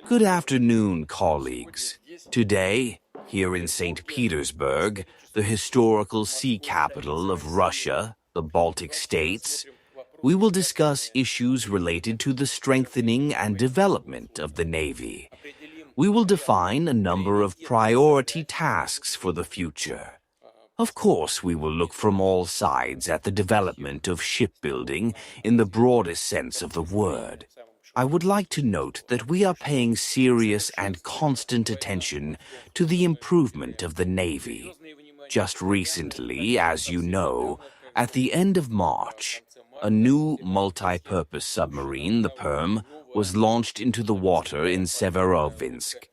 Good afternoon, colleagues. Today, here in St. Petersburg, the historical sea capital of Russia, the Baltic states, we will discuss issues related to the strengthening and development of the Navy. We will define a number of priority tasks for the future. Of course, we will look from all sides at the development of shipbuilding in the broadest sense of the word. I would like to note that we are paying serious and constant attention to the improvement of the Navy. Just recently, as you know, at the end of March, a new multi-purpose submarine, the Perm, was launched into the water in Severodvinsk.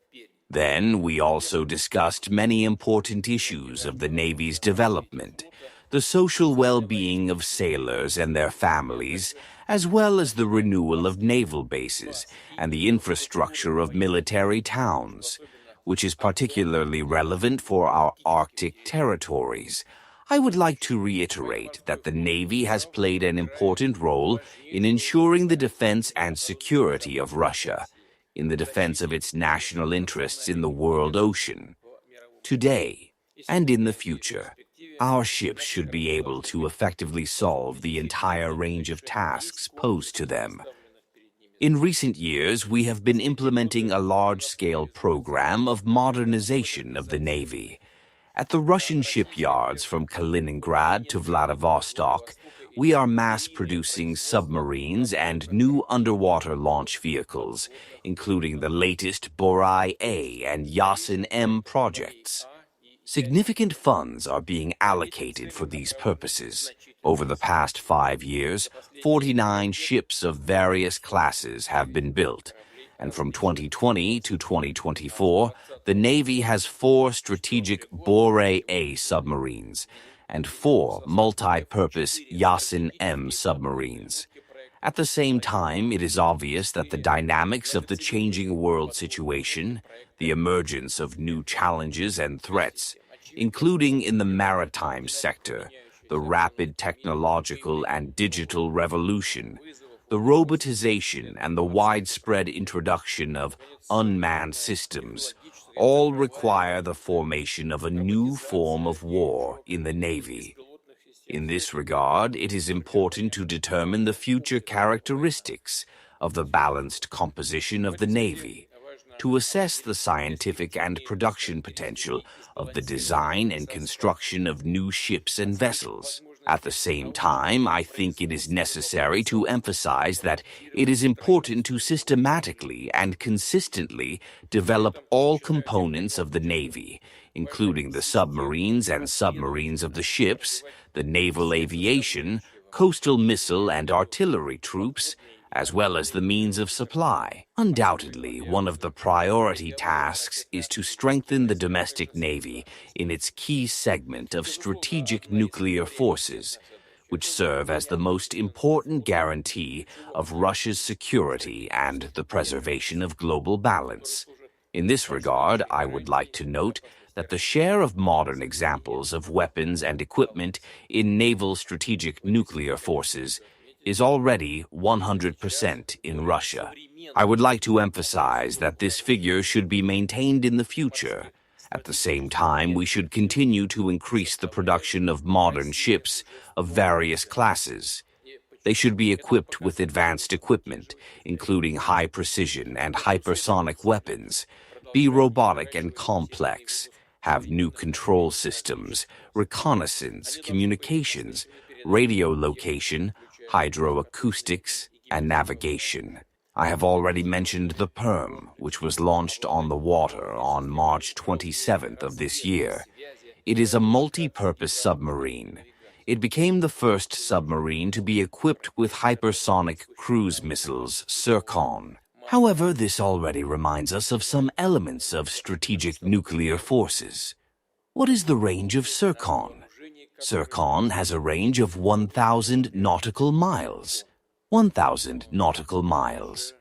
Then we also discussed many important issues of the Navy's development, the social well-being of sailors and their families, as well as the renewal of naval bases and the infrastructure of military towns, which is particularly relevant for our Arctic territories. I would like to reiterate that the Navy has played an important role in ensuring the defense and security of Russia, in the defense of its national interests in the world ocean. Today, and in the future, our ships should be able to effectively solve the entire range of tasks posed to them. In recent years, we have been implementing a large-scale program of modernization of the Navy. At the Russian shipyards from Kaliningrad to Vladivostok, we are mass-producing submarines and new underwater launch vehicles, including the latest Borai-A and Yasin-M projects. Significant funds are being allocated for these purposes. Over the past 5 years, 49 ships of various classes have been built, and from 2020 to 2024, the Navy has 4 strategic Borai-A submarines and 4 multi-purpose Yasin-M submarines. At the same time, it is obvious that the dynamics of the changing world situation, the emergence of new challenges and threats, including in the maritime sector, the rapid technological and digital revolution, the robotization and the widespread introduction of unmanned systems, all require the formation of a new form of war in the Navy. In this regard, it is important to determine the future characteristics of the balanced composition of the Navy, to assess the scientific and production potential of the design and construction of new ships and vessels. At the same time, I think it is necessary to emphasize that it is important to systematically and consistently develop all components of the Navy, including the submarines and submarines of the ships, the naval aviation, coastal missile and artillery troops, as well as the means of supply. Undoubtedly, one of the priority tasks is to strengthen the domestic Navy in its key segment of strategic nuclear forces, which serve as the most important guarantee of Russia's security and the preservation of global balance. In this regard, I would like to note that the share of modern examples of weapons and equipment in naval strategic nuclear forces is already 100% in Russia. I would like to emphasize that this figure should be maintained in the future. At the same time, we should continue to increase the production of modern ships of various classes. They should be equipped with advanced equipment, including high-precision and hypersonic weapons, be robotic and complex, have new control systems, reconnaissance, communications, radio location, hydroacoustics, and navigation. I have already mentioned the Perm, which was launched on the water on March 27th of this year. It is a multi-purpose submarine. It became the first submarine to be equipped with hypersonic cruise missiles, Zircon. However, this already reminds us of some elements of strategic nuclear forces. What is the range of Zircon? Zircon has a range of 1,000 nautical miles. 1,000 nautical miles.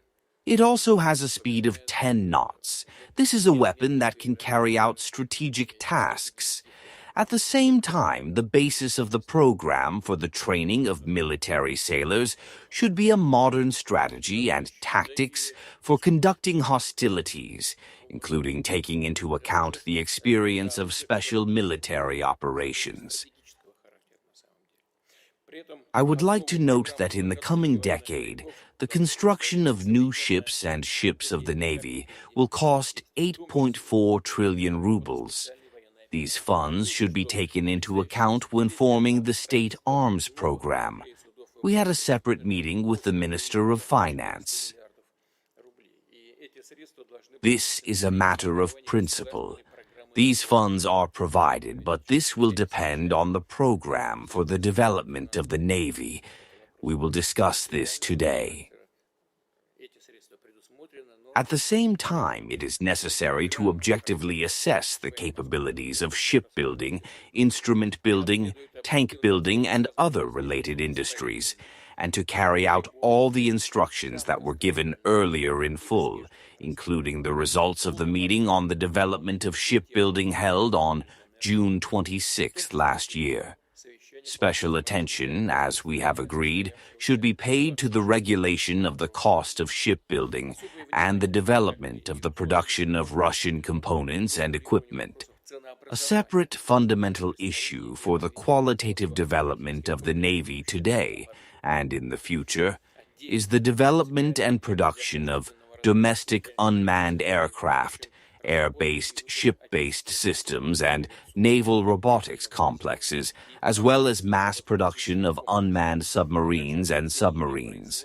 It also has a speed of 10 knots. This is a weapon that can carry out strategic tasks. At the same time, the basis of the program for the training of military sailors should be a modern strategy and tactics for conducting hostilities, including taking into account the experience of special military operations. I would like to note that in the coming decade, the construction of new ships and ships of the Navy will cost 8.4 trillion rubles. These funds should be taken into account when forming the state arms program. We had a separate meeting with the Minister of Finance. This is a matter of principle. These funds are provided, but this will depend on the program for the development of the Navy. We will discuss this today. At the same time, it is necessary to objectively assess the capabilities of shipbuilding, instrument building, tank building, and other related industries, and to carry out all the instructions that were given earlier in full, including the results of the meeting on the development of shipbuilding held on June 26 last year. Special attention, as we have agreed, should be paid to the regulation of the cost of shipbuilding and the development of the production of Russian components and equipment. A separate fundamental issue for the qualitative development of the Navy today and in the future is the development and production of domestic unmanned aircraft, air-based, ship-based systems, and naval robotics complexes, as well as mass production of unmanned submarines and submarines.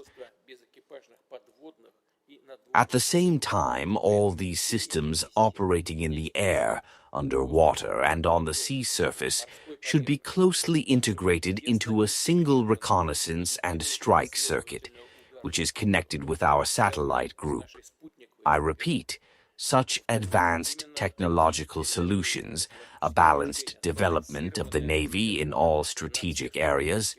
At the same time, all these systems operating in the air, underwater, and on the sea surface should be closely integrated into a single reconnaissance and strike circuit, which is connected with our satellite group. I repeat, such advanced technological solutions, a balanced development of the Navy in all strategic areas,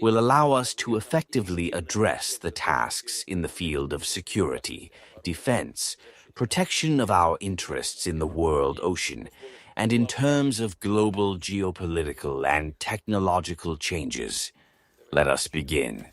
will allow us to effectively address the tasks in the field of security, defense, protection of our interests in the world ocean, and in terms of global geopolitical and technological changes. Let us begin.